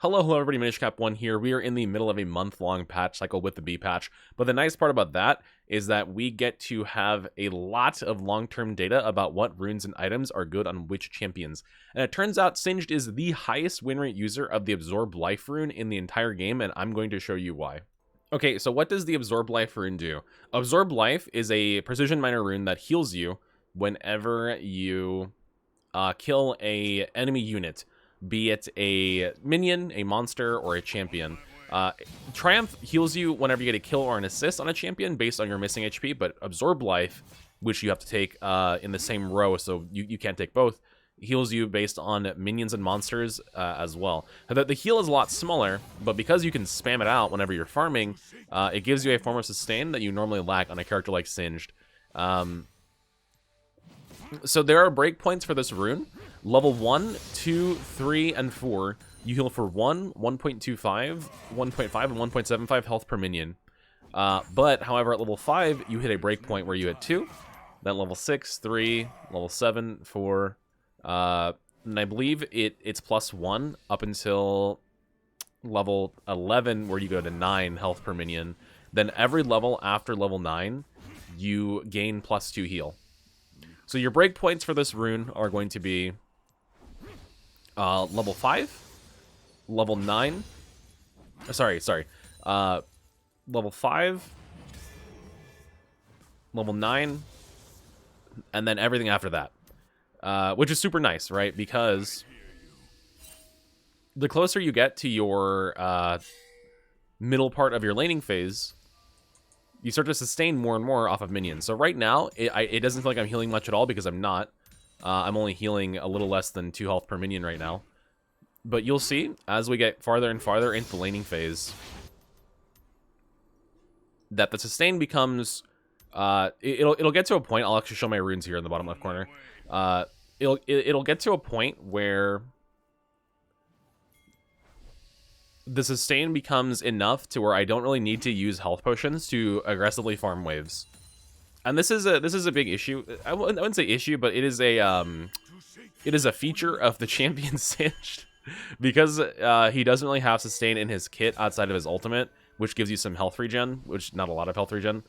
Hello everybody, MinishCap1 here. We are in the middle of a month-long patch cycle with the B patch, but the nice part about that is that we get to have a lot of long-term data about what runes and items are good on which champions. And it turns out Singed is the highest win rate user of the Absorb Life rune in the entire game, and I'm going to show you why. Okay, so what does the Absorb Life rune do? Absorb Life is a precision miner rune that heals you whenever you kill a enemy unit, be it a minion, a monster, or a champion. Triumph heals you whenever you get a kill or an assist on a champion based on your missing HP, but Absorb Life, which you have to take in the same row, so you can't take both, heals you based on minions and monsters as well. The heal is a lot smaller, but because you can spam it out whenever you're farming, it gives you a form of sustain that you normally lack on a character like Singed. So there are breakpoints for this rune. Level 1, 2, 3, and 4, you heal for 1, 1.25, 1.5, and 1.75 health per minion. But, however, at level 5, you hit a breakpoint where you hit 2, then level 6, 3, level 7, 4, and I believe it's plus 1 up until level 11 where you go to 9 health per minion. Then every level after level 9, you gain plus 2 heal. So your breakpoints for this rune are going to be level 5, level 9, level 5, level 9, and then everything after that, which is super nice, right? Because the closer you get to your middle part of your laning phase, you start to sustain more and more off of minions. So right now, it doesn't feel like I'm healing much at all because I'm not. I'm only healing a little less than 2 health per minion right now. But you'll see, as we get farther and farther into the laning phase, that the sustain becomes... it'll get to a point... I'll actually show my runes here in the bottom left corner. It'll get to a point where the sustain becomes enough to where I don't really need to use health potions to aggressively farm waves. And this is a big issue. I wouldn't say issue, but it is a feature of the champion Singed, because he doesn't really have sustain in his kit outside of his ultimate, which gives you some health regen, which not a lot of health regen.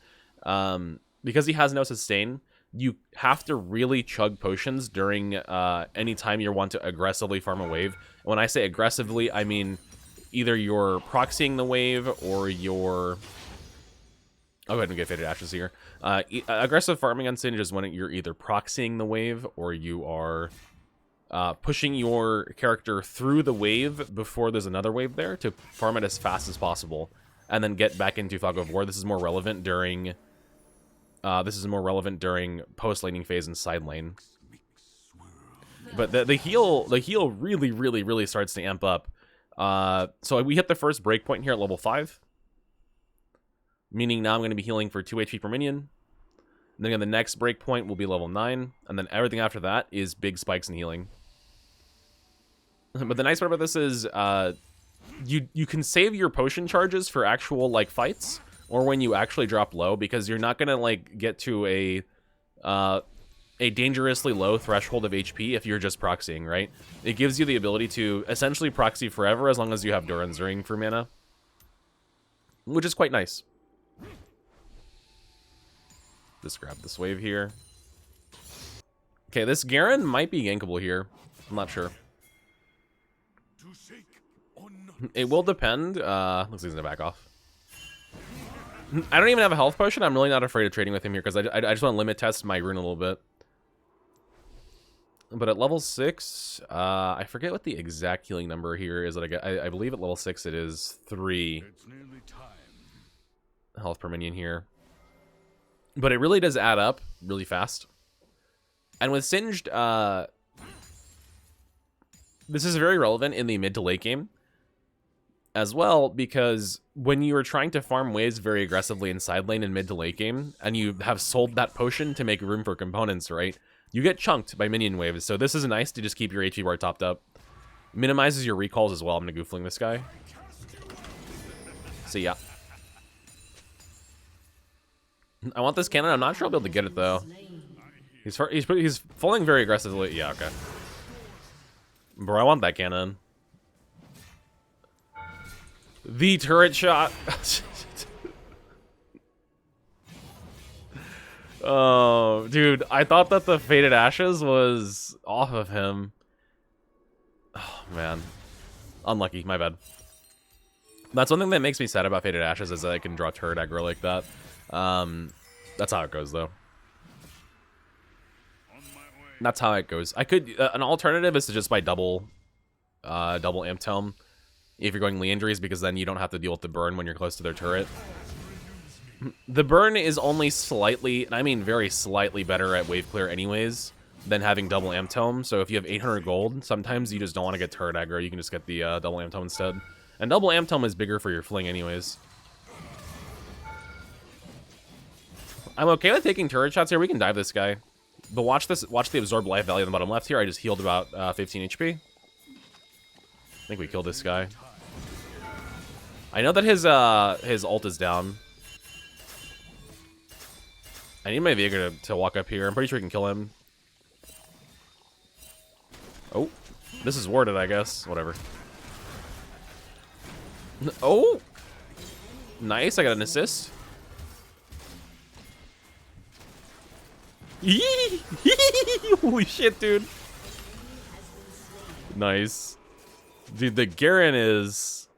Because he has no sustain, you have to really chug potions during any time you want to aggressively farm a wave. When I say aggressively, I mean either you're proxying the wave or you're... I'll go ahead and get Faded Ashes here. Aggressive farming on Singed is when you're either proxying the wave or you are pushing your character through the wave before there's another wave there to farm it as fast as possible and then get back into Fog of War. This is more relevant during post laning phase and side lane. But the heal really starts to amp up. So we hit the first breakpoint here at level 5. Meaning now I'm going to be healing for 2 HP per minion. And then the next breakpoint will be level 9. And then everything after that is big spikes in healing. But the nice part about this is you can save your potion charges for actual like fights. Or when you actually drop low. Because you're not going to like get to a dangerously low threshold of HP if you're just proxying, right? It gives you the ability to essentially proxy forever as long as you have Duran's Ring for mana. Which is quite nice. Just grab this wave here. Okay, this Garen might be gankable here. I'm not sure. It will depend. Looks like he's gonna back off. I don't even have a health potion. I'm really not afraid of trading with him here because I just want to limit test my rune a little bit. But at level 6, I forget what the exact healing number here is that I get. I believe at level 6 it is 3 health per minion here. But it really does add up really fast. And with Singed, this is very relevant in the mid to late game as well, because when you are trying to farm waves very aggressively in side lane and mid to late game, and you have sold that potion to make room for components, right? You get chunked by minion waves, so this is nice to just keep your HP bar topped up. Minimizes your recalls as well. I'm gonna goofling this guy. So yeah. I want this cannon. I'm not sure I'll be able to get it though. He's falling very aggressively. Yeah, okay. Bro, I want that cannon. The turret shot. Oh, dude, I thought that the Faded Ashes was off of him. Oh, man. Unlucky, my bad. That's one thing that makes me sad about Faded Ashes is that I can draw turret aggro like that. That's how it goes, though. That's how it goes. I could an alternative is to just buy double Amp Tome if you're going Leandries, because then you don't have to deal with the burn when you're close to their turret. The burn is only slightly, and I mean very slightly better at wave clear anyways than having double Amp Tome. So if you have 800 gold, sometimes you just don't want to get turret aggro. You can just get the double Amp Tome instead. And double Amp Tome is bigger for your fling anyways. I'm okay with taking turret shots here. We can dive this guy. But watch the absorb life value on the bottom left here. I just healed about 15 HP. I think we killed this guy. I know that his ult is down. I need my Veigar to walk up here. I'm pretty sure we can kill him. Oh, this is warded, I guess. Whatever. Oh, nice. I got an assist. Holy shit, dude. Nice. Dude, the Garen is...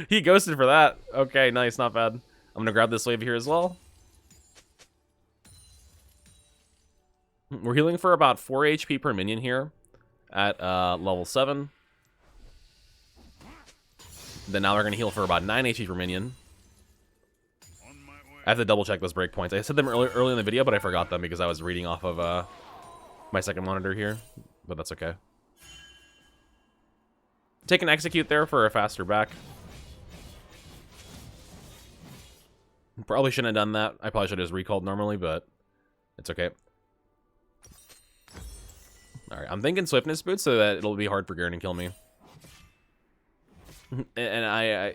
He ghosted for that. Okay, nice, not bad. I'm gonna grab this wave here as well. We're healing for about 4 HP per minion here at level 7. Then now we're gonna heal for about 9 HP per minion. I have to double check those breakpoints. I said them early in the video, but I forgot them because I was reading off of my second monitor here. But that's okay. Take an execute there for a faster back. Probably shouldn't have done that. I probably should have just recalled normally, but it's okay. Alright, I'm thinking swiftness boots so that it'll be hard for Garen to kill me. And I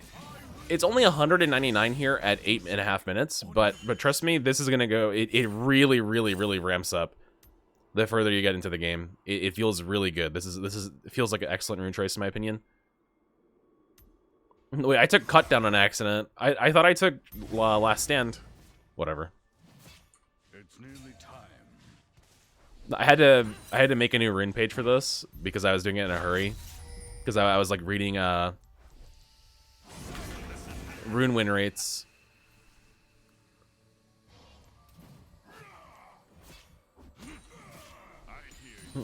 it's only 199 here at 8.5 minutes, but trust me, this is gonna go. It really ramps up the further you get into the game. It feels really good. It feels like an excellent rune choice in my opinion. Wait, I took cut down on accident. I thought I took last stand. Whatever. It's nearly time. I had to make a new rune page for this because I was doing it in a hurry. Because I was like reading rune win rates.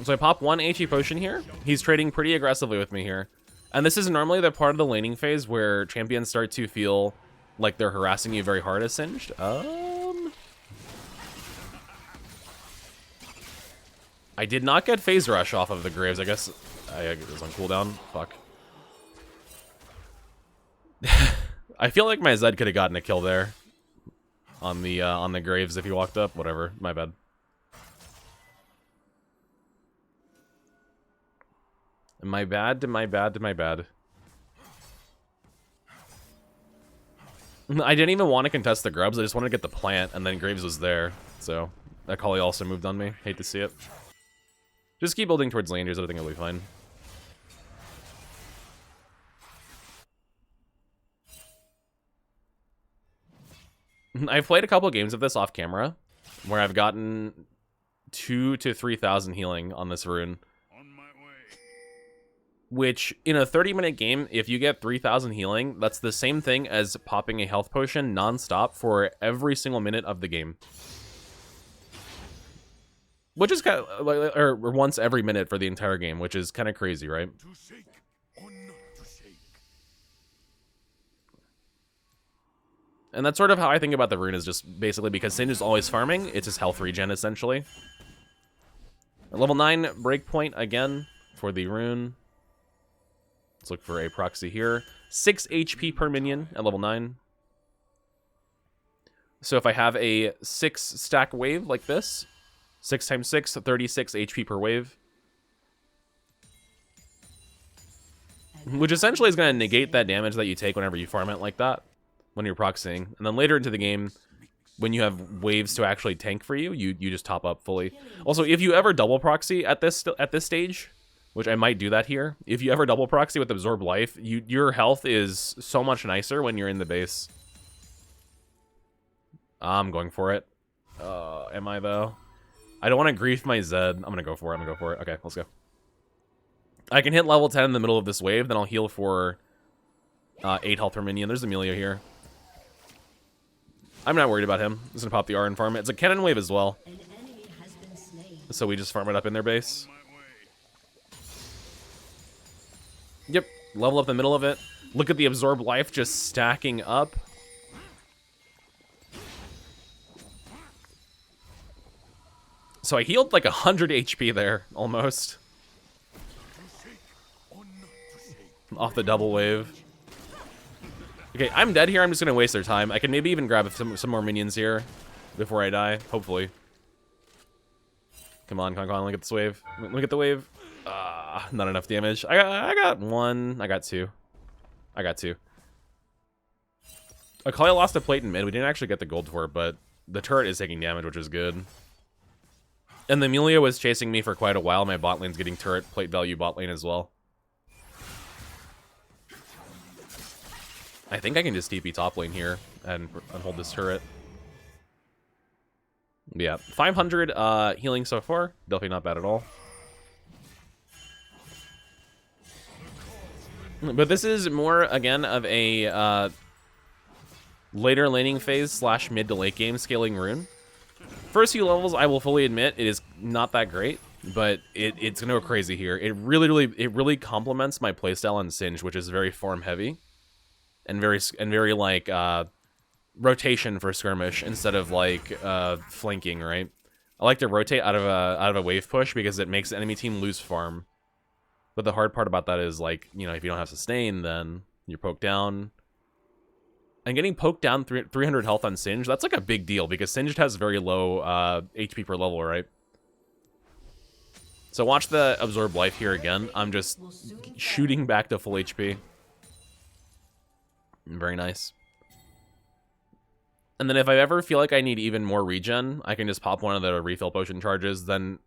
So I pop 1 HE potion here. He's trading pretty aggressively with me here. And this is normally the part of the laning phase where champions start to feel like they're harassing you very hard as Singed. I did not get phase rush off of the Graves. I guess it was on cooldown. Fuck. I feel like my Zed could have gotten a kill there on the Graves if he walked up. Whatever. My bad. My bad, my bad, my bad. I didn't even want to contest the grubs. I just wanted to get the plant, and then Graves was there. So that Kali also moved on me. Hate to see it. Just keep building towards Landers. I think it'll be fine. I've played a couple of games of this off camera, where I've gotten 2,000 to 3,000 healing on this rune. Which, in a 30-minute game, if you get 3,000 healing, that's the same thing as popping a health potion non-stop for every single minute of the game. Which is kind of, like, or once every minute for the entire game, which is kind of crazy, right? And that's sort of how I think about the rune, is just basically because Singed is always farming, it's his health regen, essentially. At level 9, breakpoint again for the rune. Let's look for a proxy here. 6 HP per minion at level 9. So if I have a 6 stack wave like this, 6 times 6, 36 HP per wave. Which essentially is going to negate that damage that you take whenever you farm it like that, when you're proxying. And then later into the game, when you have waves to actually tank for you, you just top up fully. Also, if you ever double proxy at this stage, which I might do that here, if you ever double proxy with Absorb Life, your health is so much nicer when you're in the base. I'm going for it. Am I though? I don't want to grief my Zed. I'm gonna go for it. Okay, let's go. I can hit level 10 in the middle of this wave, then I'll heal for 8 health per minion. There's Amelia here. I'm not worried about him. I'm just gonna pop the R and farm it. It's a cannon wave as well. So we just farm it up in their base. Yep, level up the middle of it. Look at the Absorb Life just stacking up. So I healed like 100 HP there, almost. Off the double wave. Okay, I'm dead here. I'm just gonna waste their time. I can maybe even grab some more minions here before I die, hopefully. Come on, look at this wave. Look at the wave. Not enough damage. I got one. I got two. Akali lost a plate in mid. We didn't actually get the gold for it, but the turret is taking damage, which is good. And the Amelia was chasing me for quite a while. My bot lane's getting turret plate value bot lane as well. I think I can just TP top lane here and hold this turret. Yeah, 500 healing so far. Definitely not bad at all. But this is more, again, of a later laning phase / mid to late game scaling Rune. First few levels, I will fully admit, it is not that great, but it's gonna go crazy here. It really complements my playstyle on Singed, which is very farm heavy, and very like rotation for skirmish instead of like flanking. Right? I like to rotate out of a wave push because it makes the enemy team lose farm. But the hard part about that is, like, you know, if you don't have sustain, then you're poked down. And getting poked down 300 health on Singed, that's like a big deal because Singed has very low HP per level, right? So watch the Absorb Life here again. I'm just shooting back to full HP. Very nice. And then if I ever feel like I need even more regen, I can just pop one of the refill potion charges. Then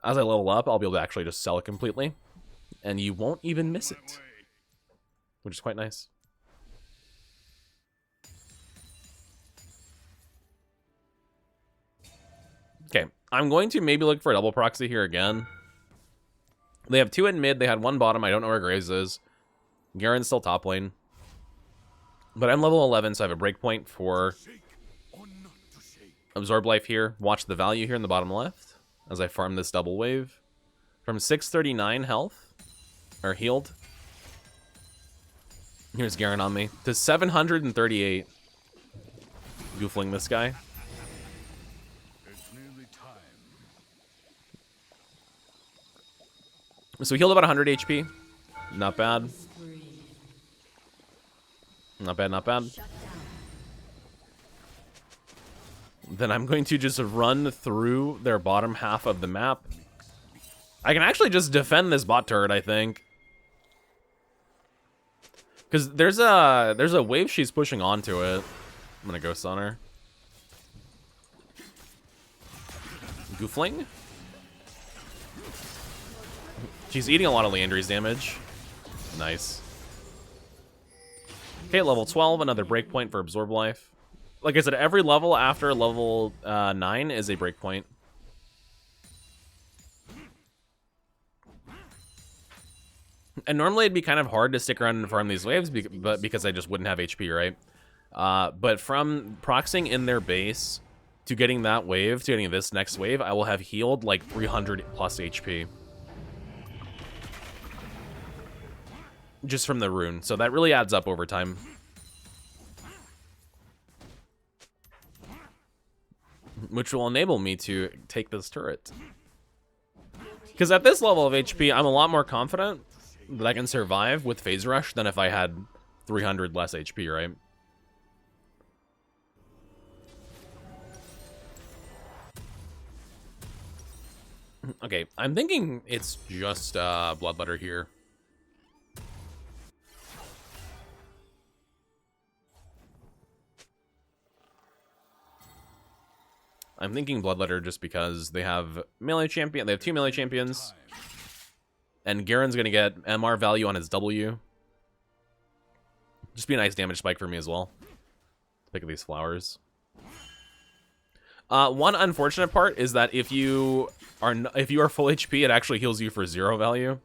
as I level up, I'll be able to actually just sell it completely. And you won't even miss it. Which is quite nice. Okay, I'm going to maybe look for a double proxy here again. They have 2 in mid, they had 1 bottom, I don't know where Graves is. Garen's still top lane. But I'm level 11, so I have a breakpoint for Absorb Life here. Watch the value here in the bottom left as I farm this double wave. From 639 health, or healed. Here's Garen on me. To 738. Goofling this guy. So healed about 100 HP. Not bad. Not bad, not bad. Then I'm going to just run through their bottom half of the map. I can actually just defend this bot turret, I think. Because there's a wave she's pushing onto it. I'm gonna Ghost on her. Goofling? She's eating a lot of Leandry's damage. Nice. Okay, level 12, another breakpoint for Absorb Life. Like I said, every level after level 9 is a breakpoint. And normally it'd be kind of hard to stick around and farm these waves because I just wouldn't have HP, right? But from proxying in their base to getting that wave, to getting this next wave, I will have healed like 300 plus HP. Just from the rune. So that really adds up over time. Which will enable me to take this turret. Because at this level of HP, I'm a lot more confident that I can survive with Phase Rush than if I had 300 less HP, right? Okay, I'm thinking it's just Bloodletter here. I'm thinking Bloodletter just because they have melee champion. They have 2 melee champions. And Garen's going to get MR value on his W. Just be a nice damage spike for me as well. Pick up these flowers. One unfortunate part is that if you are full HP, it actually heals you for 0 value,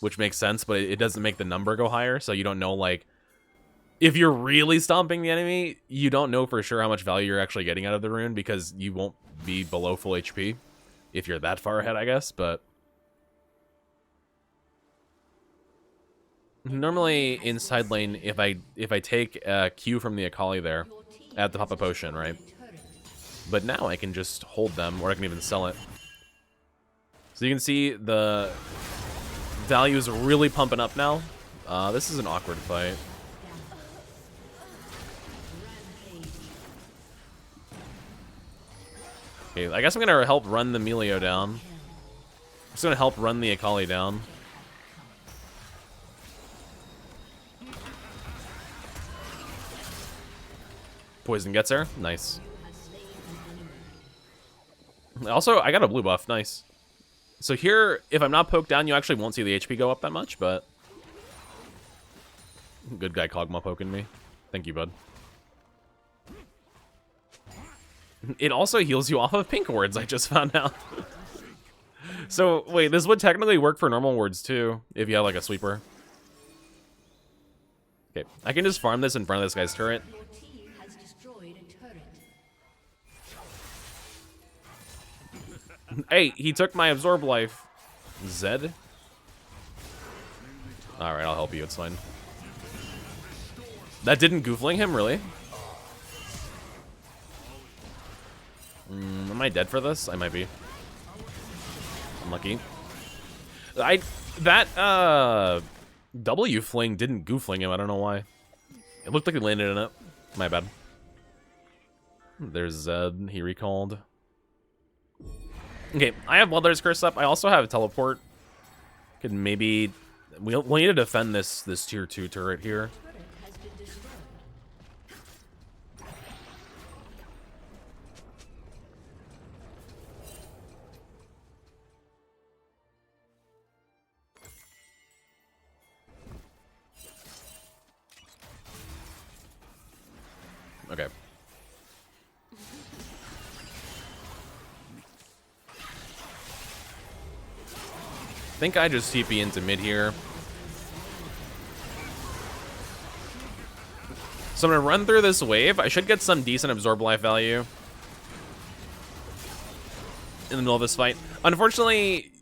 which makes sense, but it doesn't make the number go higher, so you don't know, like, if you're really stomping the enemy, you don't know for sure how much value you're actually getting out of the rune because you won't be below full HP if you're that far ahead, I guess, but normally in side lane, if I take a Q from the Akali there, I have to pop a potion, right? But now I can just hold them, or I can even sell it. So you can see the value is really pumping up now. This is an awkward fight. Okay, I guess I'm gonna help run the Melio down. I'm just gonna help run the Akali down. Poison gets her. Nice. Also, I got a blue buff. Nice. So here, if I'm not poked down, you actually won't see the HP go up that much, but... Good guy Kog'Maw poking me. Thank you, bud. It also heals you off of pink wards, I just found out. So, wait, this would technically work for normal wards, too, if you have, like, a sweeper. Okay, I can just farm this in front of this guy's turret. Hey, he took my absorb life. Zed? Alright, I'll help you, it's fine. That didn't goofling him, really? Am I dead for this? I might be. Unlucky. That W fling didn't goofling him, I don't know why. It looked like he landed in it. My bad. There's Zed, he recalled. Okay, I have Bloodletter's Curse up. I also have a teleport. Could maybe... We'll need to defend this tier 2 turret here. Okay. I think I just TP into mid here. So I'm gonna run through this wave. I should get some decent absorb life value in the middle of this fight. Unfortunately,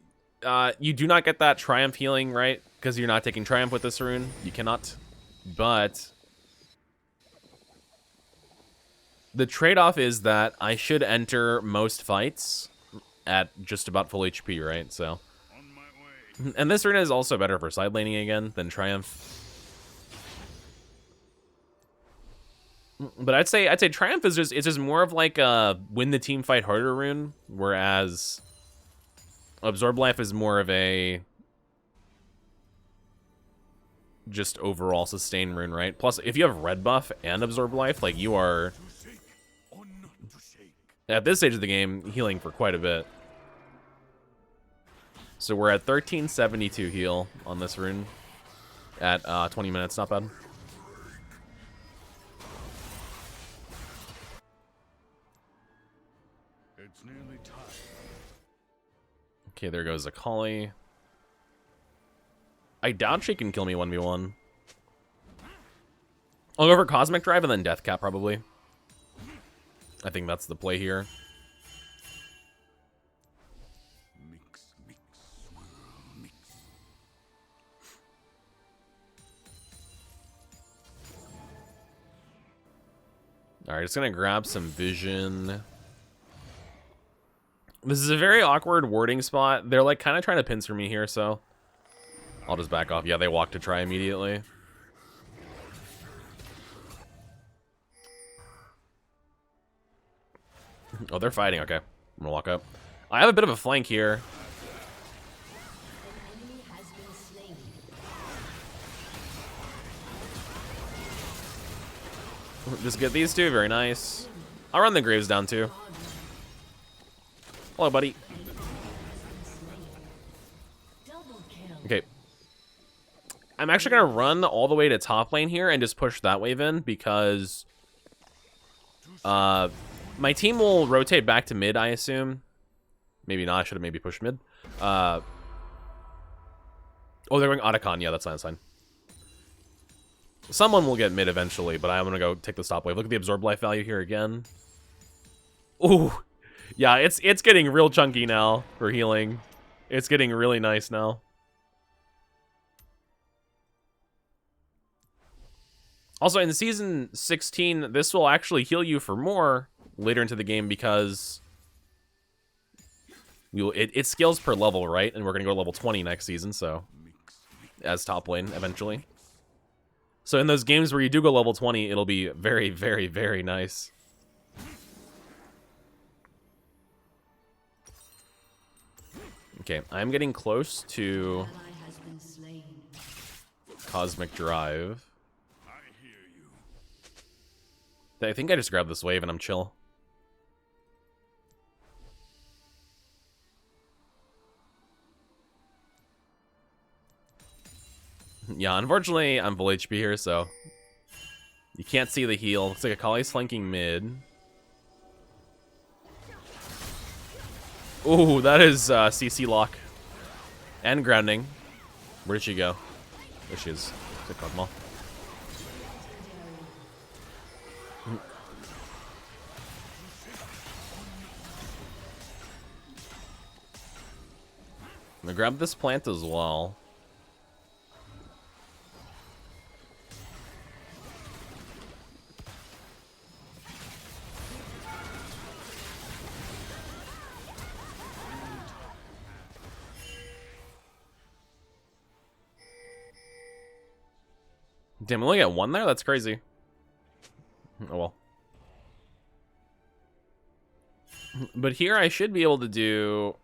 you do not get that Triumph healing, right? Because you're not taking Triumph with this rune. You cannot. But the trade-off is that I should enter most fights at just about full HP, right? So... And this rune is also better for side laning again than Triumph. But I'd say Triumph is just more of like a win the team fight harder rune, whereas Absorb Life is more of a just overall sustain rune, right? Plus, if you have red buff and Absorb Life, like you are at this stage of the game healing for quite a bit. So we're at 1372 heal on this rune at 20 minutes, not bad. It's nearly time. Okay, there goes Akali. I doubt she can kill me 1v1. I'll go for Cosmic Drive and then Death Cap, probably. I think that's the play here. Alright, just gonna grab some vision. This is a very awkward warding spot. They're like kind of trying to pincer me here, so I'll just back off. Yeah, they walk to try immediately. Oh, they're fighting. Okay, I'm gonna walk up. I have a bit of a flank here. Just get these two. Very nice. I'll run the Graves down too. Hello, buddy. Okay. I'm actually going to run all the way to top lane here and just push that wave in because my team will rotate back to mid, I assume. Maybe not. I should have maybe pushed mid. Oh, they're going Otacon. Yeah, that's fine. That's fine. Someone will get mid eventually, but I'm going to go take the stop wave. Look at the absorb life value here again. Ooh. Yeah, it's getting real chunky now for healing. It's getting really nice now. Also, in Season 16, this will actually heal you for more later into the game because it scales per level, right? And we're going to go to level 20 next season, so as top lane eventually. So in those games where you do go level 20, it'll be very, very, very nice. Okay, I'm getting close to Cosmic Drive. I think I just grabbed this wave and I'm chill. Yeah, unfortunately, I'm full HP here, so you can't see the heal. Looks like Akali's flanking mid. Ooh, that is CC lock. And grounding. Where did she go? There she is. Good Cosmo. I'm gonna grab this plant as well. Damn, we only got one there? That's crazy. Oh well. But here I should be able to do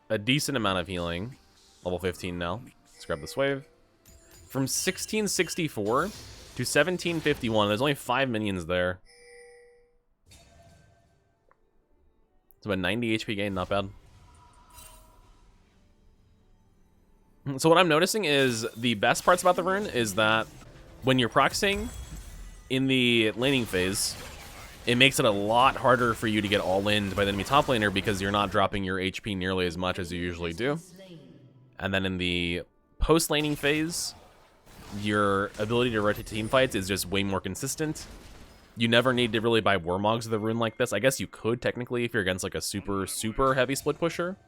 a decent amount of healing. Level 15 now. Let's grab this wave. From 1664 to 1751, there's only 5 minions there. It's about 90 HP gain, not bad. So what I'm noticing is the best parts about the rune is that when you're proxying in the laning phase, it makes it a lot harder for you to get all-in by the enemy top laner because you're not dropping your HP nearly as much as you usually do. And then in the post-laning phase, your ability to rotate team fights is just way more consistent. You never need to really buy Warmogs with a rune like this. I guess you could technically if you're against like a super, super heavy split pusher.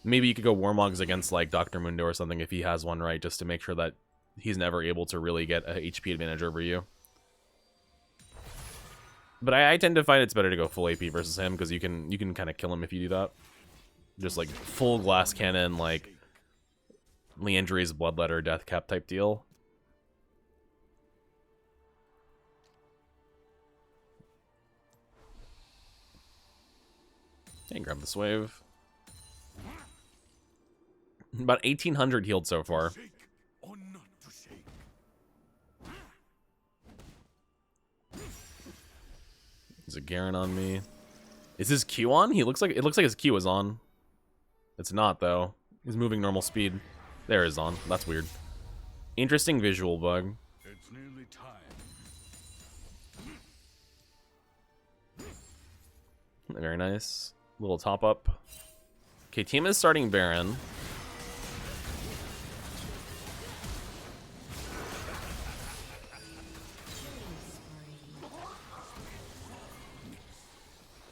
Maybe you could go Warmogs against like Dr. Mundo or something if he has one, right? Just to make sure that he's never able to really get a HP advantage over you. But I tend to find it's better to go full AP versus him because you can kind of kill him if you do that. Just like full glass cannon, like Leandry's Bloodletter Death Cap type deal. Okay, grab this wave. About 1,800 healed so far. There's a Garen on me. Is his Q on? It looks like his Q is on. It's not though. He's moving normal speed. There is on. That's weird. Interesting visual bug. It's nearly time. Very nice. Little top up. Okay, team is starting Baron.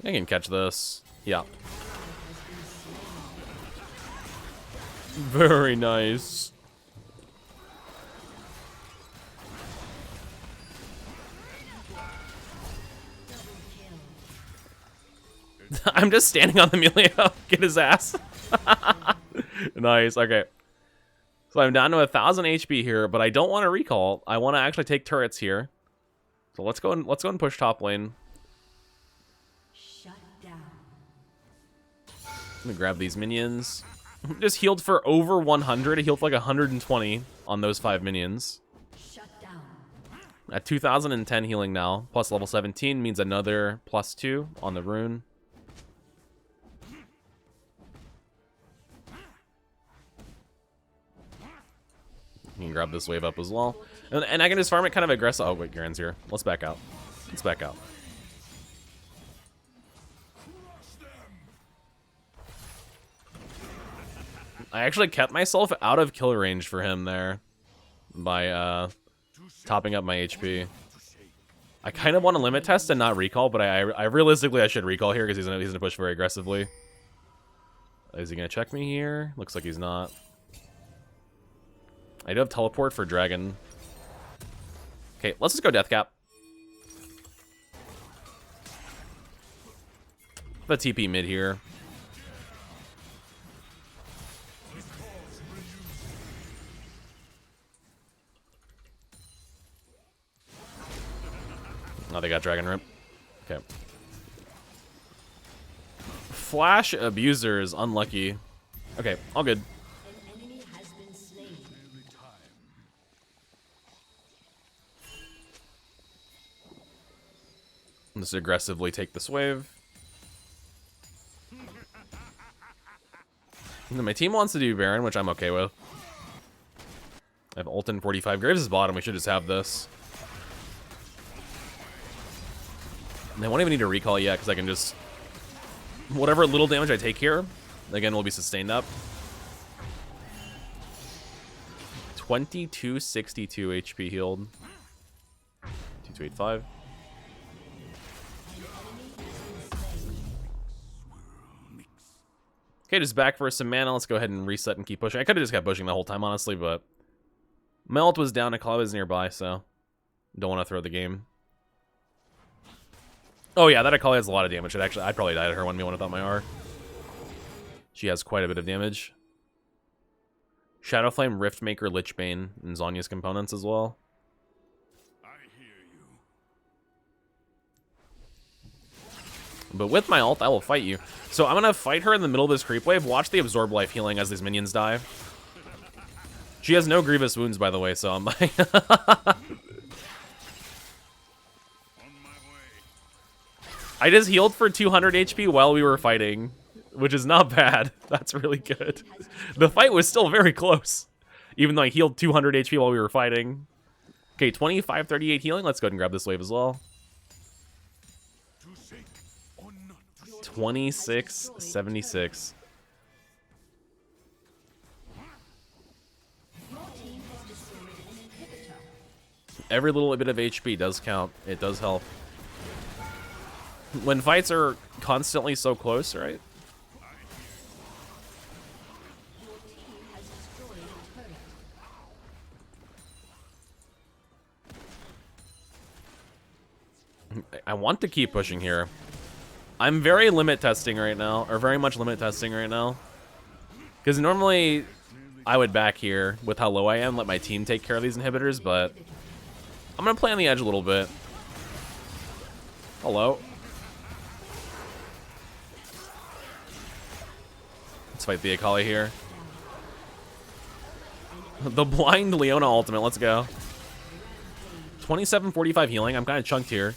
I can catch this. Yeah. Very nice. I'm just standing on the Emilio. Get his ass. Nice. Okay. So I'm down to 1,000 HP here, but I don't want to recall. I want to actually take turrets here. So let's go and push top lane. I'm gonna grab these minions. Just healed for over 100. I healed for like 120 on those 5 minions. At 2,010 healing now, plus level 17 means another +2 on the rune. You can grab this wave up as well. And I can just farm it kind of aggressive. Oh, wait, Garen's here. Let's back out. Let's back out. I actually kept myself out of kill range for him there by topping up my HP. I kind of want to limit test and not recall, but I realistically I should recall here because he's gonna push very aggressively. Is he gonna check me here? Looks like he's not. I do have teleport for dragon. Okay, let's just go death cap. The TP mid here. Oh, they got dragon rip. Okay. Flash abuser is unlucky. Okay, all good. Let's aggressively take this wave. My team wants to do Baron, which I'm okay with. I have ult in 45. Graves is bottom. We should just have this. And I won't even need to recall yet because I can just... Whatever little damage I take here, again, will be sustained up. 2262 HP healed. 2285. Okay, just back for some mana. Let's go ahead and reset and keep pushing. I could have just kept pushing the whole time, honestly, but my ult was down. Akali was nearby, so don't want to throw the game. Oh yeah, that Akali has a lot of damage. I'd probably die to her 1v1 without my R. She has quite a bit of damage. Shadowflame, Riftmaker, Lichbane, and Zhonya's components as well. I hear you. But with my ult, I will fight you. So I'm gonna fight her in the middle of this creep wave. Watch the absorb life healing as these minions die. She has no grievous wounds, by the way, so I'm like... I just healed for 200 HP while we were fighting, which is not bad. That's really good. The fight was still very close, even though I healed 200 HP while we were fighting. Okay, 2538 healing. Let's go ahead and grab this wave as well. 2676. Every little bit of HP does count. It does help. When fights are constantly so close, right? I want to keep pushing here. I'm very limit testing right now, or very much limit testing right now. Because normally I would back here with how low I am, let my team take care of these inhibitors, but I'm going to play on the edge a little bit. Hello. Let's fight the Akali here. The blind Leona ultimate, let's go. 2745 healing, I'm kind of chunked here.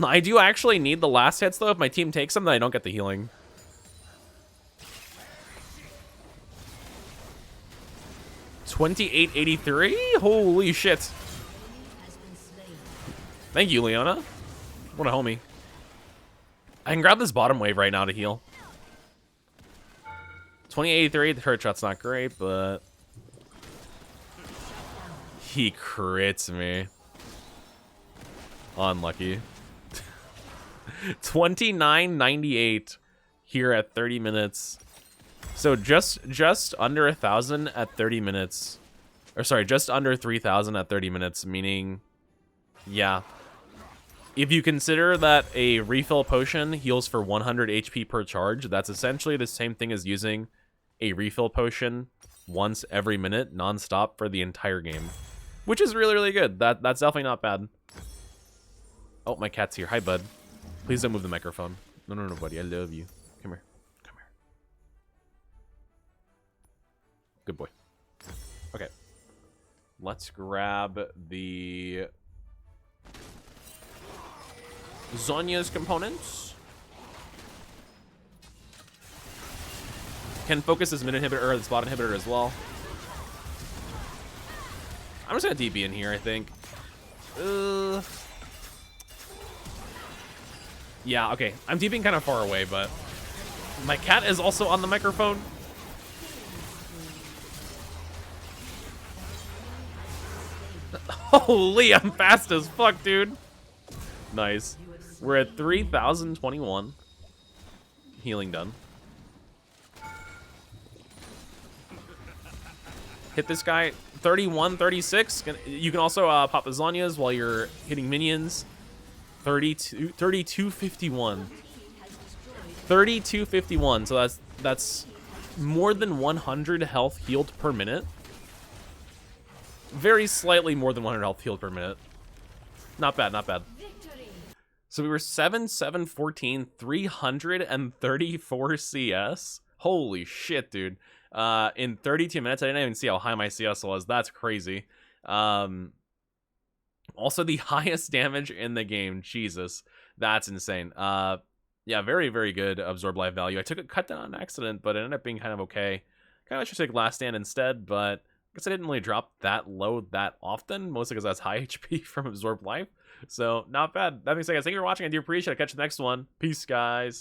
I do actually need the last hits though. If my team takes them, then I don't get the healing. $28.83? Holy shit. Thank you, Leona. What a homie. I can grab this bottom wave right now to heal. 2083, the hurt shot's not great, but he crits me. Unlucky. 2998 here at 30 minutes. So just under 1,000 at 30 minutes. Or sorry, just under 3,000 at 30 minutes, meaning, yeah. If you consider that a refill potion heals for 100 HP per charge, that's essentially the same thing as using a refill potion once every minute, non-stop for the entire game. Which is really, really good. That's definitely not bad. Oh, my cat's here. Hi, bud. Please don't move the microphone. No, buddy. I love you. Come here. Come here. Good boy. Okay. Let's grab the Zhonya's components. Can focus this mid inhibitor or the spot inhibitor as well. I'm just gonna DB in here, I think. Yeah, okay. I'm DBing kind of far away, but my cat is also on the microphone. Holy, I'm fast as fuck, dude. Nice. We're at 3,021. Healing done. Hit this guy. 31, 36. You can also pop lasagnas while you're hitting minions. 3251. 3251. So that's more than 100 health healed per minute. Very slightly more than 100 health healed per minute. Not bad, not bad. So we were 7, 7, 14, 334 CS. Holy shit, dude. In 32 minutes, I didn't even see how high my CS was. That's crazy. Also the highest damage in the game. Jesus. That's insane. Yeah, very, very good absorb life value. I took a cut down on accident, but it ended up being kind of okay. Kind of should take last stand instead, but I guess I didn't really drop that low that often, mostly because that's high HP from absorb life. So, not bad. That being said, guys, thank you for watching. I do appreciate it. Catch you the next one. Peace, guys.